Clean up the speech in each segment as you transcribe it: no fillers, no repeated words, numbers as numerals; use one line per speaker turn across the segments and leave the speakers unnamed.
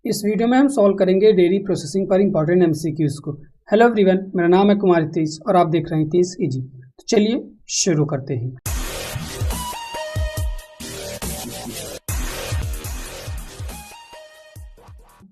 इस वीडियो में हम सॉल्व करेंगे डेयरी प्रोसेसिंग पर इंपॉर्टेंट एमसीक्यूज को। हेलो एवरीवन, मेरा नाम है कुमार तेज और आप देख रहे हैं तेज इजी। तो चलिए शुरू करते हैं।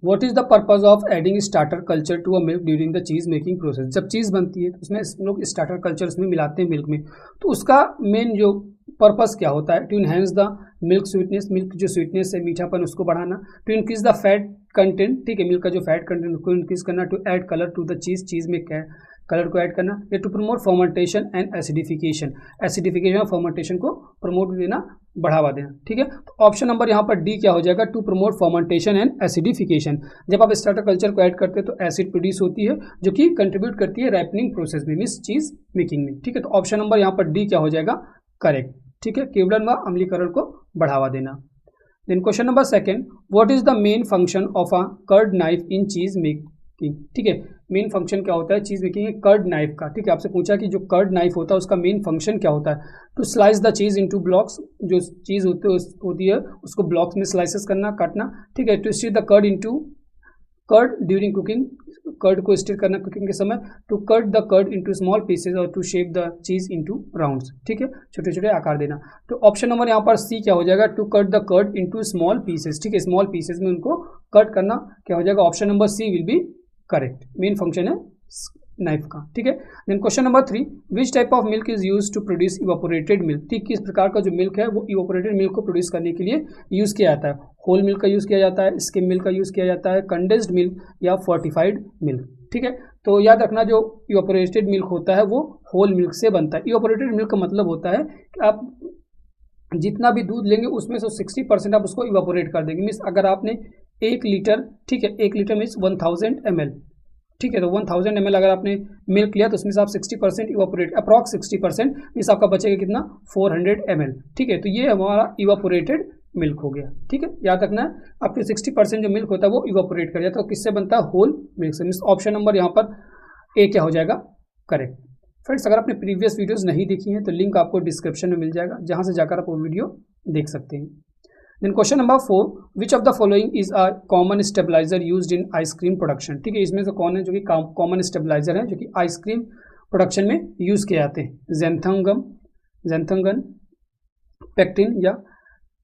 What is the purpose of adding starter culture to a milk during the cheese making process. जब चीज़ बनती है तो उसमें हम लोग स्टार्टर कल्चर उसमें मिलाते हैं मिल्क में, तो उसका मेन जो पर्पस क्या होता है, to enhance the milk sweetness, milk जो स्वीटनेस है मीठापन उसको बढ़ाना, to increase the fat content, ठीक है, मिल्क का जो फैट कंटेंट उसको इंक्रीज करना, to add colour to the cheese, cheese में क्या कलर को ऐड करना, या to promote fermentation and acidification, acidification और फर्मेंटेशन को प्रमोट देना, बढ़ावा देना। ठीक है, तो ऑप्शन नंबर यहाँ पर डी क्या हो जाएगा, to promote fermentation and acidification. जब आप स्टार्टर कल्चर को ऐड करते हैं तो एसिड प्रोड्यूस होती है जो कि कंट्रीब्यूट करती है रैपनिंग प्रोसेस में, मीन्स चीज मेकिंग में। ठीक है, तो ऑप्शन नंबर यहाँ पर डी क्या हो जाएगा, करेक्ट। ठीक है, केवलन व अम्लीकरण को बढ़ावा देना। Then question number second, what is the main function of a curd knife in cheese making. ठीक है, मेन फंक्शन क्या होता है चीज मेकिंग में कर्ड नाइफ का। ठीक है, आपसे पूछा कि जो कर्ड नाइफ होता है उसका मेन फंक्शन क्या होता है, to slice the cheese into blocks, जो चीज होती है उसको ब्लॉक्स में स्लाइसेस करना, काटना। ठीक है, to stir the curd into curd during cooking, curd को स्टीर करना कुकिंग के समय, to cut the curd into small pieces or to shape the cheese into rounds. ठीक है, छोटे छोटे आकार देना। तो ऑप्शन नंबर यहाँ पर सी क्या हो जाएगा, to cut the curd into small pieces. ठीक है, स्मॉल पीसेस में उनको कट करना क्या हो जाएगा, option number C will be correct. Main function है नाइफ का। ठीक है, then question number 3, which type of milk is use to produce evaporated milk. ठीक, किस प्रकार का जो मिल्क है वो इवापोरेटेड मिल्क को प्रोड्यूस करने के लिए यूज किया जाता है। होल मिल्क का यूज किया जाता है, स्किम मिल्क का यूज किया जाता है, कंडेंस्ड मिल्क या फोर्टिफाइड मिल्क। ठीक है, तो याद रखना जो इवापोरेटेड मिल्क होता है वो होल मिल्क से बनता है। इवापोरेटेड मिल्क का मतलब होता है कि आप जितना भी दूध लेंगे उसमें से 60% आप उसको इवापोरेट कर देंगे। मीन्स अगर आपने 1 लीटर, ठीक है, 1 लीटर मीन्स 1000 ml, ठीक है, तो 1000 ml अगर आपने मिल्क लिया तो उसमें से आप 60% इवापोरेट, अप्रॉक्स 60% मीन्स आपका बचेगा कितना, 400 ml। ठीक है, तो ये हमारा इवापोरेटेड मिल्क हो गया। ठीक है, याद रखना है आप जो 60% जो मिल्क होता है वो इवापोरेट कर जाता है, तो किससे बनता है, होल मिल्क से। मीन्स ऑप्शन नंबर यहाँ पर ए क्या हो जाएगा, करेक्ट। फ्रेंड्स, अगर आपने प्रीवियस वीडियोस नहीं देखी हैं तो लिंक आपको डिस्क्रिप्शन में मिल जाएगा, जहां से जाकर आप वो वीडियो देख सकते हैं। Then question number 4, which of the following is a common stabiliser used in ice cream production. ठीक है, इसमें से कौन है जो कि कॉमन स्टेबलाइजर है जो कि आइसक्रीम प्रोडक्शन में यूज किए जाते हैं, ज़ैंथोगन, पेक्टिन या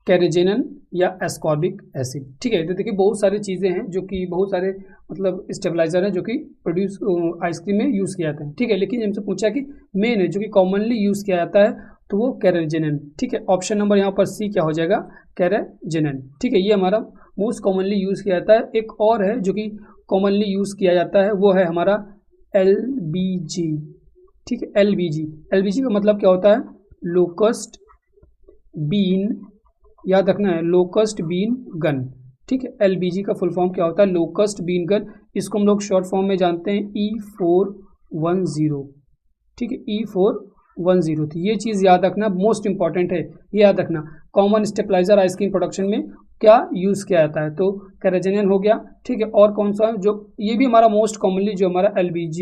कैरेजेनन या एस्कॉर्बिक एसिड। ठीक है, तो देखिए बहुत सारी चीज़ें हैं जो कि बहुत सारे मतलब स्टेबलाइजर हैं जो कि प्रोड्यूस आइसक्रीम में यूज़ किया जाता है। ठीक है, लेकिन हमसे पूछा कि मेन है जो कि कॉमनली यूज़ किया जाता है तो वो कैरेजेनन। ठीक है, ऑप्शन नंबर यहाँ पर सी क्या हो जाएगा, कैरेजेनन। ठीक है, ये हमारा मोस्ट कॉमनली यूज़ किया जाता है। एक और है जो कि कॉमनली यूज़ किया जाता है वो है हमारा LBG। ठीक है, LBG का मतलब क्या होता है, लोकस्ट बीन, याद रखना है, लोकस्ट बीन गन। ठीक है, LBG का फुल फॉर्म क्या होता है, लोकस्ट बीन गन। इसको हम लोग शॉर्ट फॉर्म में जानते हैं E410। ठीक है, E410। तो ये चीज़ याद रखना, मोस्ट इंपॉर्टेंट है, ये याद रखना। कॉमन स्टेबलाइजर आइसक्रीम प्रोडक्शन में क्या यूज़ किया जाता है, तो कैरेजेनन हो गया। ठीक है, और कौन सा जो ये भी हमारा मोस्ट कॉमनली जो हमारा LBG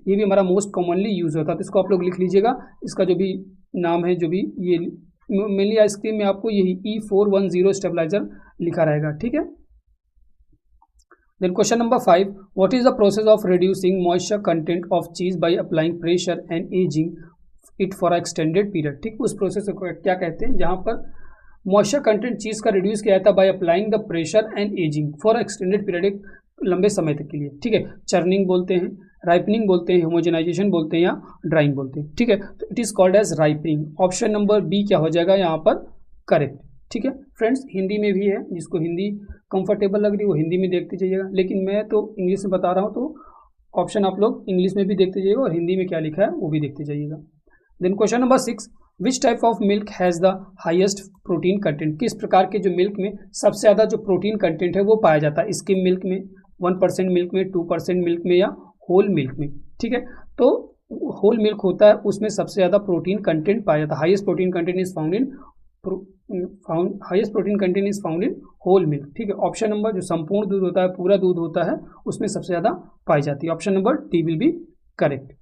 ये भी हमारा मोस्ट कॉमनली यूज़ होता है। तो इसको आप लोग लिख लीजिएगा, इसका जो भी नाम है, जो भी ये मेनली आइसक्रीम में आपको यही E410 स्टेबलाइजर लिखा रहेगा। ठीक है, then question number 5, what is the process of reducing moisture content of cheese by applying pressure and ageing it for extended period. ठीक, उस प्रोसेस को क्या कहते हैं जहां पर मॉइस्चर कंटेंट चीज का रिड्यूस किया जाता है by applying the pressure and ageing for extended period, एक लंबे समय तक के लिए। ठीक है, चर्निंग बोलते हैं, राइपनिंग बोलते हैं, होमोजेनाइजेशन बोलते हैं या ड्राइंग बोलते हैं। ठीक है, तो it is called as ripening. Option number B क्या हो जाएगा यहाँ पर, करेक्ट। ठीक है फ्रेंड्स, हिंदी में भी है, जिसको हिंदी कंफर्टेबल लग रही है वो हिंदी में देखते जाइएगा, लेकिन मैं तो इंग्लिश में बता रहा हूँ तो ऑप्शन आप लोग इंग्लिश में भी देखते जाइएगा और हिंदी में क्या लिखा है वो भी देखते जाइएगा। Then question number 6, which type of milk has the highest protein content. किस प्रकार के जो मिल्क में सबसे ज़्यादा जो प्रोटीन कंटेंट है वो पाया जाता है, स्किम मिल्क में, 1% मिल्क में, 2% मिल्क में या होल मिल्क में। ठीक है, तो होल मिल्क होता है उसमें सबसे ज़्यादा प्रोटीन कंटेंट पाया जाता है। Highest protein content is found in whole milk. ठीक है, ऑप्शन नंबर जो संपूर्ण दूध होता है, पूरा दूध होता है, उसमें सबसे ज़्यादा पाई जाती है। Option number D will be correct.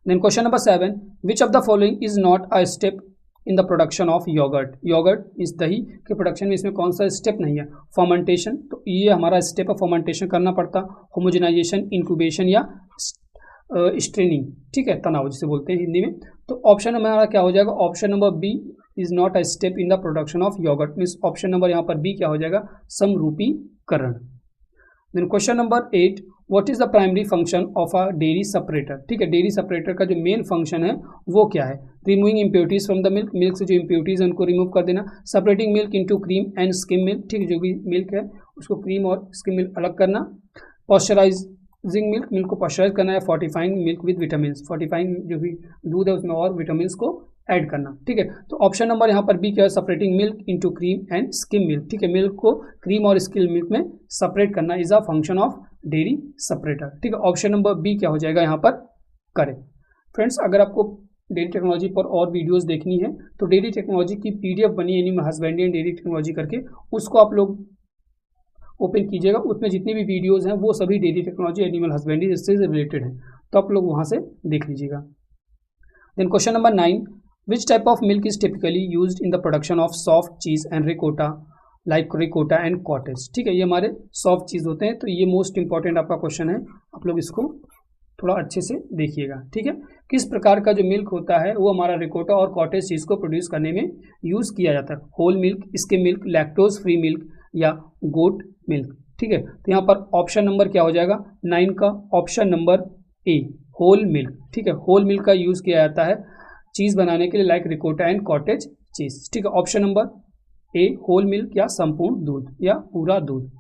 Then question number 7, which of the following is not a step in the production of yogurt. Yogurt इस दही के प्रोडक्शन में इसमें कौन सा स्टेप नहीं है? फर्मेंटेशन, तो ये हमारा स्टेप है, फर्मेंटेशन करना पड़ता। होमोजेनाइजेशन, इंक्यूबेशन या स्ट्रेनिंग, ठीक है, तनाव जिसे बोलते हैं हिंदी में। तो ऑप्शन हमारा क्या हो जाएगा? Option number B is not a step in the production of yogurt, means option number यहाँ पर बी क्या हो जाएगा? समरूपीकरण। Then question number 8, what is the primary function of a dairy separator. ठीक है, डेयरी सेपरेटर का जो मेन फंक्शन है वो क्या है? Removing impurities from the milk, milk से जो इम्प्योरिटीज है उनको रिमूव कर देना। Separating milk into cream and skim milk, ठीक है, जो भी मिल्क है उसको क्रीम और स्किम मिल्क अलग करना। पॉस्चराइजिंग मिल्क, मिल्क को पॉस्चराइज करना है। Fortifying milk with vitamin, fortifying जो भी दूध है उसमें और विटामिन को ऐड करना, ठीक है। तो ऑप्शन नंबर यहाँ पर बी क्या है? Separating milk into cream and skim milk, ठीक है, मिल्क को क्रीम और स्किम मिल्क में सेपरेट करना is a function of dairy separator, ठीक है। ऑप्शन नंबर बी क्या हो जाएगा यहाँ पर? करेक्ट। फ्रेंड्स, अगर आपको डेयरी टेक्नोलॉजी पर और वीडियोस देखनी है तो डेयरी टेक्नोलॉजी की पीडीएफ बनी है animal husbandry and dairy technology करके, उसको आप लोग ओपन कीजिएगा। उसमें जितनी भी वीडियोस हैं वो सभी डेयरी टेक्नोलॉजी एनिमल हस्बेंड्री इससे रिलेटेड हैं, तो आप लोग वहाँ से देख लीजिएगा। Then question number 9, which type of milk is typically used in the production of soft cheese and ricotta, like ricotta and cottage, ठीक है, ये हमारे सॉफ्ट चीज़ होते हैं। तो ये मोस्ट इंपॉर्टेंट आपका क्वेश्चन है, आप लोग इसको थोड़ा अच्छे से देखिएगा, ठीक है। किस प्रकार का जो मिल्क होता है वो हमारा रिकोटा और कॉटेज चीज़ को प्रोड्यूस करने में यूज़ किया जाता है? Whole milk, skim milk, lactose free milk या गोट मिल्क, ठीक है। तो यहाँ पर ऑप्शन नंबर क्या हो जाएगा 9 का? Option number A, whole milk, ठीक है, होल मिल्क का यूज़ किया जाता है चीज़ बनाने के लिए, like ricotta and cottage cheese, ठीक है। Option number A, whole milk या संपूर्ण दूध या पूरा दूध।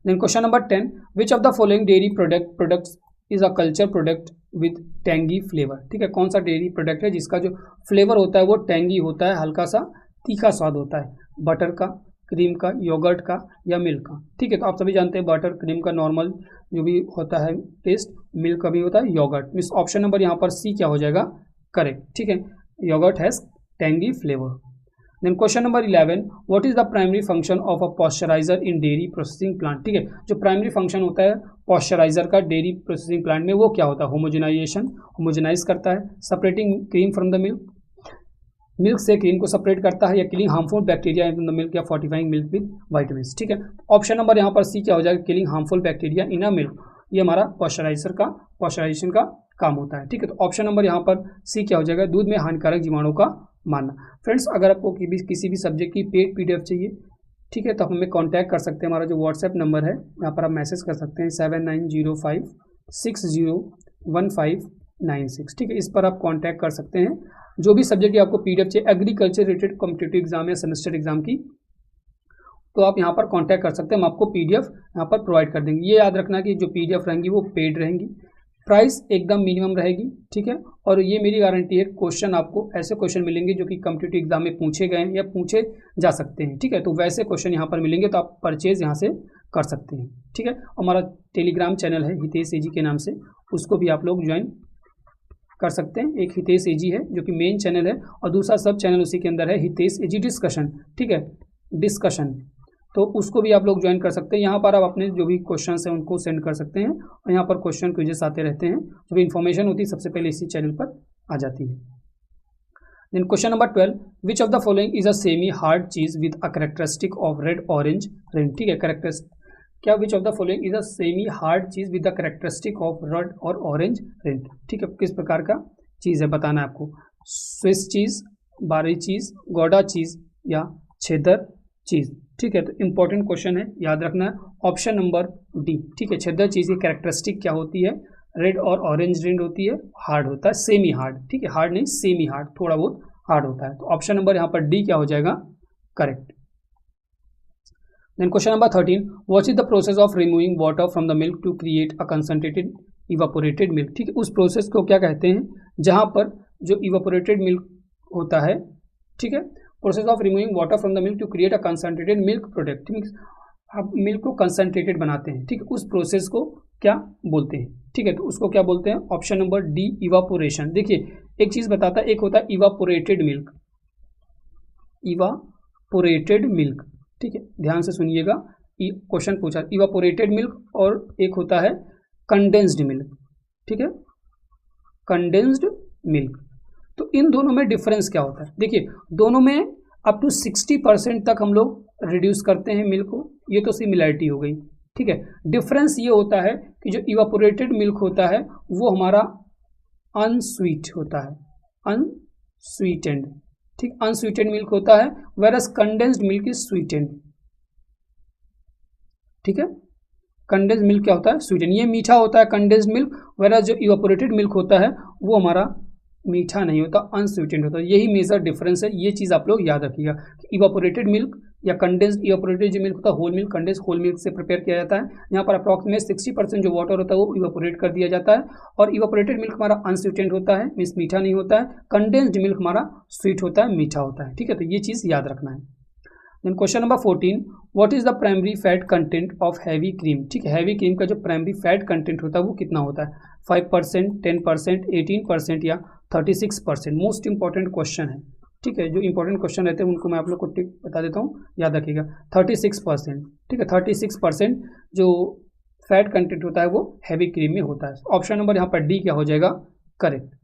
Then question number 10, which of the following dairy products is a culture product with tangy flavour, ठीक है, कौन सा डेयरी प्रोडक्ट है जिसका जो फ्लेवर होता है वो टैंगी होता है, हल्का सा तीखा स्वाद होता है? बटर का, क्रीम का, योगर्ट का या मिल्क का, ठीक है। तो आप सभी जानते हैं बटर, क्रीम का नॉर्मल जो भी होता है टेस्ट, मिल्क का भी होता है योगर्ट, मीन्स ऑप्शन नंबर यहाँ पर सी क्या हो जाएगा? करेक्ट, ठीक है, yogurt has tangy flavour. Then question number 11, what is the primary function of a pasteuriser in dairy processing plant, ठीक है, जो प्राइमरी फंक्शन होता है पॉस्चराइजर का डेयरी प्रोसेसिंग प्लांट में वो क्या होता है? होमोजेनाइजेशन, होमोजेनाइज करता है। Separating cream from the milk, milk से क्रीम को सेपरेट करता है। या killing harmful bacteria in the milk या फोर्टिफाइंग मिल्क विद वाइटामिन, ठीक है। ऑप्शन नंबर यहाँ पर सी क्या हो जाएगा? Killing harmful bacteria in a milk, ये हमारा पॉस्चराइजेशन का काम होता है, ठीक है। तो ऑप्शन नंबर यहाँ पर सी क्या हो जाएगा? दूध में हानिकारक जीवाणु का मारना। फ्रेंड्स, अगर आपको किसी भी सब्जेक्ट की पेड पीडीएफ चाहिए, ठीक है, तो हमें कांटेक्ट कर सकते हैं। हमारा जो व्हाट्सएप नंबर है यहाँ पर आप मैसेज कर सकते हैं 7905601596, ठीक है, इस पर आप कांटेक्ट कर सकते हैं। जो भी सब्जेक्ट की आपको पीडीएफ चाहिए, एग्रीकल्चर रिलेटेड कॉम्पिटिटिव एग्जाम या सेमेस्टर एग्जाम की, तो आप यहाँ पर कांटेक्ट कर सकते हैं, हम आपको पीडीएफ यहाँ पर प्रोवाइड कर देंगे। ये याद रखना कि जो पीडीएफ रहेंगी वो पेड रहेंगी, प्राइस एकदम मिनिमम रहेगी, ठीक है। और ये मेरी गारंटी है, क्वेश्चन आपको ऐसे क्वेश्चन मिलेंगे जो कि कॉम्पिटिटिव एग्जाम में पूछे गए हैं या पूछे जा सकते हैं, ठीक है। तो वैसे क्वेश्चन यहाँ पर मिलेंगे, तो आप परचेज यहाँ से कर सकते हैं, ठीक है। हमारा टेलीग्राम चैनल है हितेश एजी के नाम से, उसको भी आप लोग ज्वाइन कर सकते हैं। एक हितेश एजी है जो कि मेन चैनल है, और दूसरा सब चैनल उसी के अंदर है हितेश एजी डिस्कशन, ठीक है, डिस्कशन, तो उसको भी आप लोग ज्वाइन कर सकते हैं। यहाँ पर आप अपने जो भी क्वेश्चंस हैं उनको सेंड कर सकते हैं, और यहाँ पर क्वेश्चन क्विजेस आते रहते हैं, जो भी इन्फॉर्मेशन होती है सबसे पहले इसी चैनल पर आ जाती है। Then question number 12, which of the following is a semi hard cheese with a characteristic of red orange rind, ठीक है, कैरेक्टरिस्टिक क्या? Which of the following is a semi hard cheese with the characteristic of red और orange rind, ठीक है, किस प्रकार का चीज़ है बताना है आपको? स्विस चीज़, बारी चीज़, गौडा चीज़ या छेदर चीज़, ठीक है। तो इंपॉर्टेंट क्वेश्चन है, याद रखना है ऑप्शन नंबर डी, ठीक है। छेदर चीज़ की कैरेक्टरिस्टिक क्या होती है? रेड और ऑरेंज रिंड होती है, हार्ड होता है, सेमी हार्ड, ठीक है, हार्ड नहीं सेमी हार्ड, थोड़ा बहुत हार्ड होता है। तो ऑप्शन नंबर यहाँ पर डी क्या हो जाएगा? Correct. Then question number 13, what is the process of removing water from the milk to create a concentrated evaporated milk, ठीक है, उस प्रोसेस को क्या कहते हैं जहाँ पर जो इवापोरेटेड मिल्क होता है, ठीक है, process of removing water from the milk to create a concentrated milk product, ठीक है, आप मिल्क को कंसंट्रेटेड बनाते हैं, ठीक है, उस प्रोसेस को क्या बोलते हैं, ठीक है, तो उसको क्या बोलते हैं? Option number D, evaporation. देखिए एक चीज़ बताता है, एक होता है इवापोरेटेड मिल्क, इवापोरेटेड मिल्क, ठीक है, ध्यान से सुनिएगा, क्वेश्चन पूछा इवापोरेटेड मिल्क, और एक होता है कंडेंस्ड मिल्क, ठीक है, कंडेंस्ड मिल्क। तो तो इन दोनों में डिफरेंस क्या होता है? देखिए दोनों में अप टू 60% तक हम लोग रिड्यूस करते हैं मिल्क को, ये तो सिमिलैरिटी हो गई, ठीक है। डिफरेंस ये होता है कि जो इवापोरेटेड मिल्क होता है वो हमारा अनस्वीट होता है, अनस्वीटेंड, ठीक, अनस्वीटेंड मिल्क होता है, versus condensed milk is sweetened, ठीक है। कंडेंस्ड मिल्क क्या होता है? स्वीटेंड, ये मीठा होता है कंडेंस्ड मिल्क, वेरस जो इवापोरेटेड मिल्क होता है वो हमारा मीठा नहीं होता, अनस्वीटेंड होता है। यही मेजर डिफरेंस है, ये चीज़ आप लोग याद रखिएगा कि इवापोरेटेड मिल्क या कंडेंस्ड, इवापोरेटेड जो मिल्क होता है whole milk, condensed whole milk से प्रिपेयर किया जाता है। यहाँ पर अप्रॉक्सीमेट 60% जो वाटर होता है वो इवापोरेट कर दिया जाता है, और इवापोरेटेड मिल्क हमारा अनस्वीटेंड होता है, मीन्स मीठा नहीं होता है। कंडेंस्ड मिल्क हमारा स्वीट होता है, मीठा होता है, ठीक है। तो ये चीज़ याद रखना है। Then question number 14, what is the primary fat content of heavy cream, ठीक है। हैवी क्रीम का जो प्राइमरी फैट कंटेंट होता है वो कितना होता है? 5%, 10%, 18% या 36%। मोस्ट इंपॉर्टेंट क्वेश्चन है, ठीक है। जो इंपॉर्टेंट क्वेश्चन रहते हैं उनको मैं आप लोग को टिक बता देता हूँ, याद रखिएगा। 36%, ठीक है। 36% जो फैट कंटेंट होता है वो हैवी क्रीम में होता है। ऑप्शन नंबर यहाँ पर डी क्या हो जाएगा? Correct.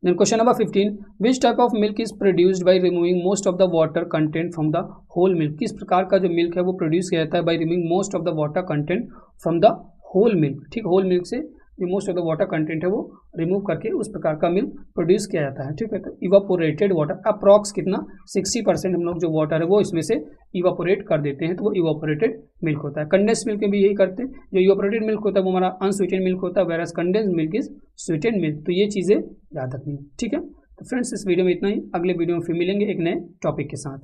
Then question number 15, which type of milk is produced by removing most of the water content from the whole milk? किस प्रकार का जो मिल्क है वो प्रोड्यूस किया जाता है by removing most of the water content from the whole milk, ठीक, होल मिल्क से जो most of the water content है वो रिमूव करके उस प्रकार का मिल्क प्रोड्यूस किया जाता है, ठीक है। तो इवापोरेटेड वाटर अप्रॉक्स कितना 60% हम लोग जो वाटर है वो इसमें से इवापोरेट कर देते हैं, तो वो इवापोरेटेड मिल्क होता है। कंडेंस मिल्क में भी यही करते हैं, जो इवापोरेटेड मिल्क होता है वो हमारा अनस्वीटेंड मिल्क होता है, versus condensed milk is sweetened milk. तो ये चीज़ें याद रखनी है, ठीक है। तो फ्रेंड्स इस वीडियो में इतना ही, अगले वीडियो में फिर मिलेंगे एक नए टॉपिक के साथ।